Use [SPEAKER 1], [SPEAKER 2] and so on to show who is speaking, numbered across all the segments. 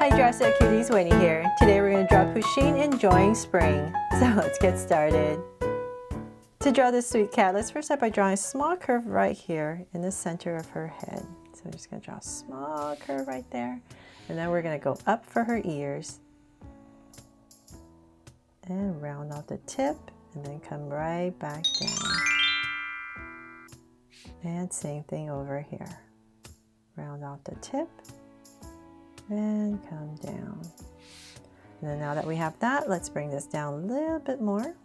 [SPEAKER 1] Hi Dress Up Cuties, Winnie here. Today we're going to draw Pusheen enjoying spring. So let's get started. To draw this sweet cat, let's first start by drawing a small curve right here in the center of her head. So I'm just going to draw a small curve right there. And then we're going to go up for her ears. And round off the tip and then come right back down. And same thing over here. Round off the tip and come down. And then now that we have that, let's bring this down a little bit more.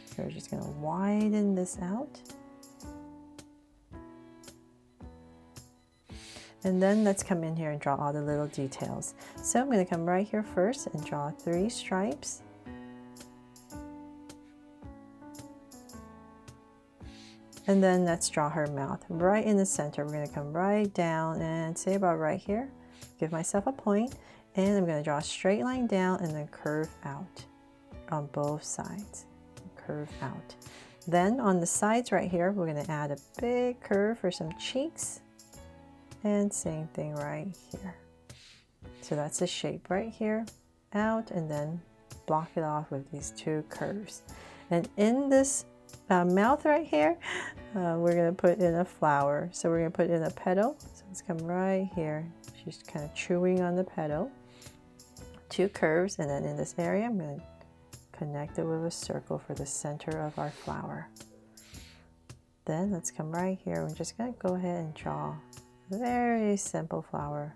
[SPEAKER 1] So we're just going to widen this out. And then let's come in here and draw all the little details. So I'm going to come right here first and draw 3 stripes. And then let's draw her mouth right in the center. We're going to come right down and say about right here. Give myself a point, and I'm going to draw a straight line down and then curve out on both sides. Curve out. Then on the sides right here, we're going to add a big curve for some cheeks. And same thing right here. So that's the shape right here, out, and then block it off with these 2 curves. And in this mouth right here, we're going to put in a flower. So we're going to put in a petal. So let's come right here. She's kind of chewing on the petal. 2 curves, and then in this area, I'm going to connect it with a circle for the center of our flower. Then let's come right here. We're just going to go ahead and draw a very simple flower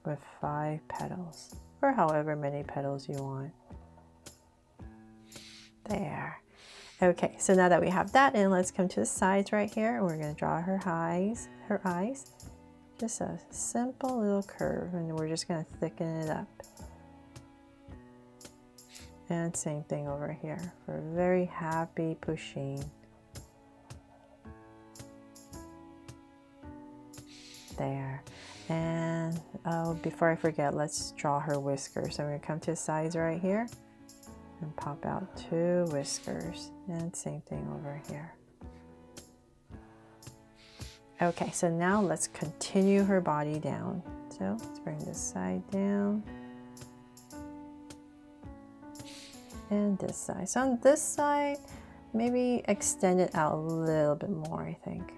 [SPEAKER 1] with 5 petals, or however many petals you want. There. Okay, so now that we have that in, let's come to the sides right here. We're going to draw her eyes. Just a simple little curve, and we're just going to thicken it up. And same thing over here for a very happy Pusheen. There. And before I forget, let's draw her whiskers. So I'm going to come to the sides right here and pop out 2 whiskers, and same thing over here. Okay, so now let's continue her body down. So let's bring this side down and this side. So on this side, maybe extend it out a little bit more, I think.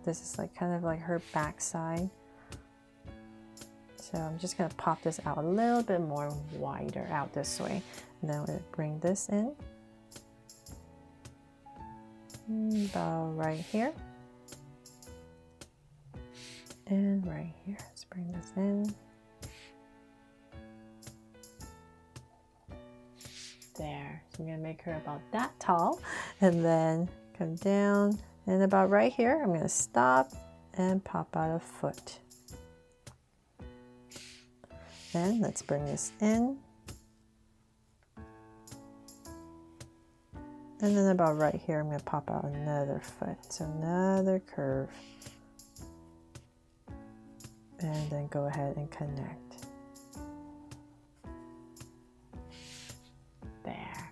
[SPEAKER 1] This is like kind of like her back side. So I'm just going to pop this out a little bit more wider out this way. And then we'll bring this in about right here. And right here. Let's bring this in. There. So I'm going to make her about that tall. And then come down. And about right here, I'm going to stop and pop out a foot. And let's bring this in. And then about right here, I'm going to pop out another foot. So another curve. And then go ahead and connect. There.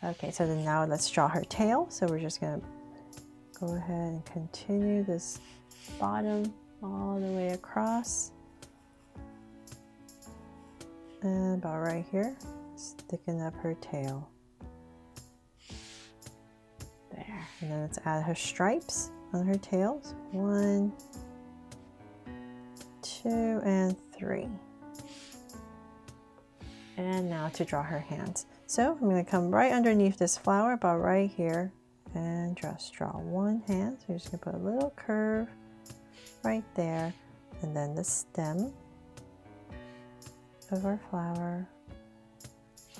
[SPEAKER 1] Okay, so then now let's draw her tail. So we're just going to go ahead and continue this bottom all the way across. And about right here, sticking up her tail. There. And then let's add her stripes on her tails. 1, 2, and 3. And now to draw her hands. So I'm going to come right underneath this flower, about right here, and just draw 1 hand. So you're just going to put a little curve right there, and then the stem of our flower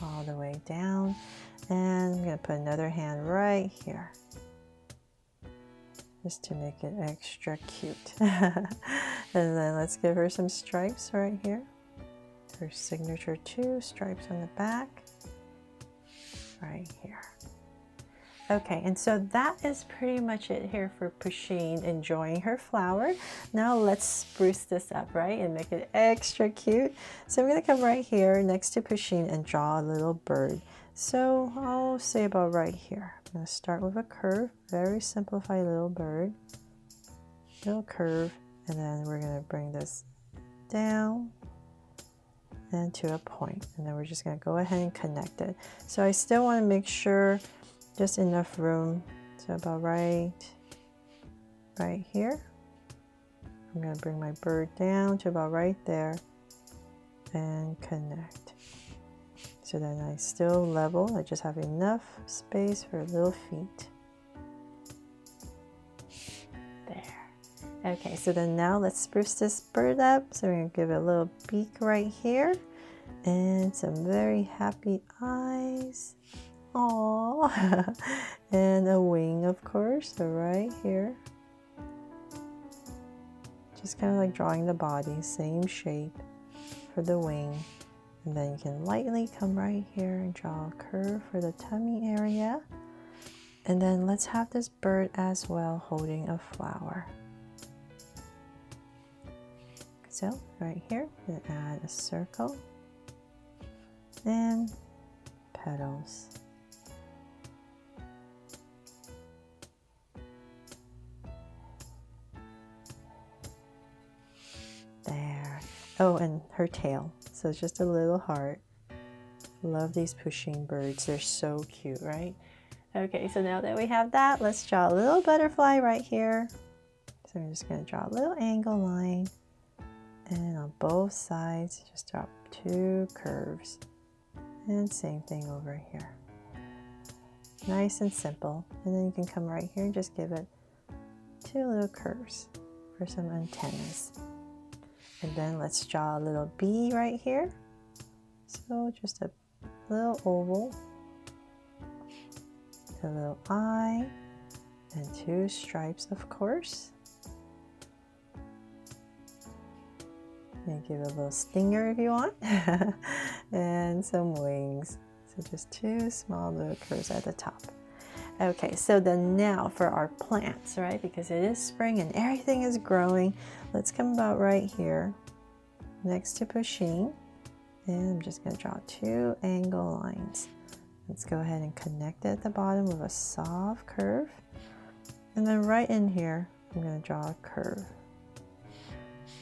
[SPEAKER 1] all the way down, and I'm going to put another hand right here just to make it extra cute. And then let's give her some stripes right here, her signature 2 stripes on the back right here. Okay, and so that is pretty much it here for Pusheen enjoying her flower. Now let's spruce this up, right, and make it extra cute. So I'm going to come right here next to Pusheen and draw a little bird. So I'll say about right here. I'm going to start with a curve, very simplified little bird. little curve, and then we're going to bring this down and to a point, and then we're just going to go ahead and connect it. So I still want to make sure just enough room, so about right here. I'm going to bring my bird down to about right there and connect. So then I still level, I just have enough space for little feet. There. Okay, so then now let's spruce this bird up. So we're going to give it a little beak right here and some very happy eyes. Aww. And a wing, of course, so right here. Just kind of like drawing the body, same shape for the wing. And then you can lightly come right here and draw a curve for the tummy area. And then let's have this bird as well holding a flower. So right here, we're gonna add a circle and petals. There. Oh, and her tail. So it's just a little heart. Love these Pusheen birds. They're so cute, right? Okay, so now that we have that, let's draw a little butterfly right here. So I'm just going to draw a little angle line. And on both sides, just drop 2 curves. And same thing over here. Nice and simple. And then you can come right here and just give it 2 little curves for some antennas. And then let's draw a little bee right here. So just a little oval, a little eye, and 2 stripes, of course. And give it a little stinger if you want. And some wings. So just 2 small little curves at the top. Okay, so then now for our plants, right? Because it is spring and everything is growing. Let's come about right here next to Pusheen. And I'm just going to draw 2 angle lines. Let's go ahead and connect it at the bottom with a soft curve. And then right in here, I'm going to draw a curve.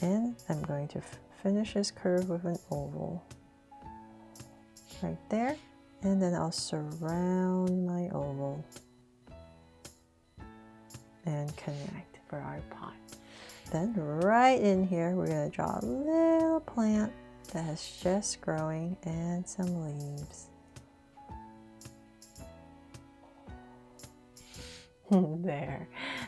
[SPEAKER 1] And I'm going to finish this curve with an oval. Right there. And then I'll surround my oval and connect for our pot. Then right in here, we're going to draw a little plant that is just growing and some leaves. There.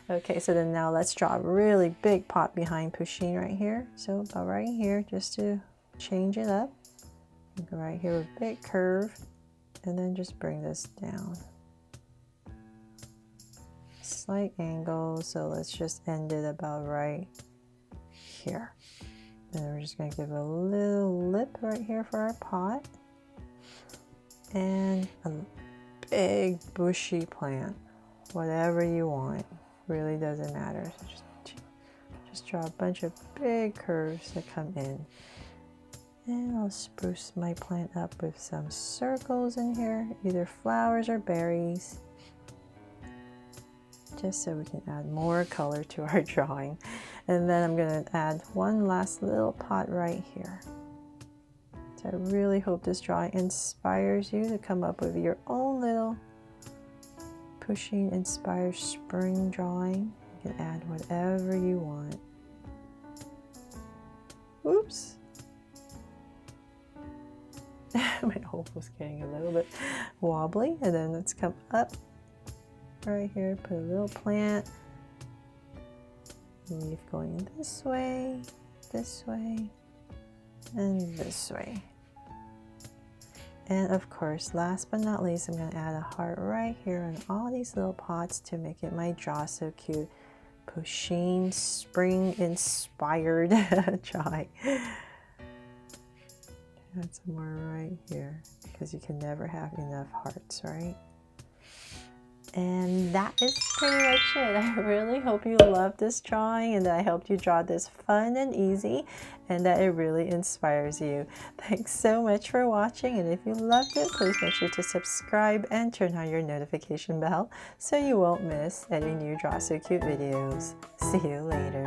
[SPEAKER 1] Okay, so then now let's draw a really big pot behind Pusheen right here. So about right here, just to change it up. Go right here with a big curve, and then just bring this down. Slight angle, so let's just end it about right here. And then we're just going to give a little lip right here for our pot. And a big bushy plant. Whatever you want. Really doesn't matter. So just draw a bunch of big curves that come in. And I'll spruce my plant up with some circles in here. Either flowers or berries. Just so we can add more color to our drawing. And then I'm going to add one last little pot right here. So I really hope this drawing inspires you to come up with your own little Pusheen inspired spring drawing. You can add whatever you want. Oops. My oval's getting a little bit wobbly. And then let's come up right here, put a little plant. Leaf going this way, and this way. And of course, last but not least, I'm going to add a heart right here on all these little pots to make it my Draw So Cute Pusheen spring inspired drawing. Add some more right here because you can never have enough hearts, right? And that is pretty much it. I really hope you loved this drawing and that I helped you draw this fun and easy and that it really inspires you. Thanks so much for watching, and if you loved it, please make sure to subscribe and turn on your notification bell so you won't miss any new Draw So Cute videos. See you later.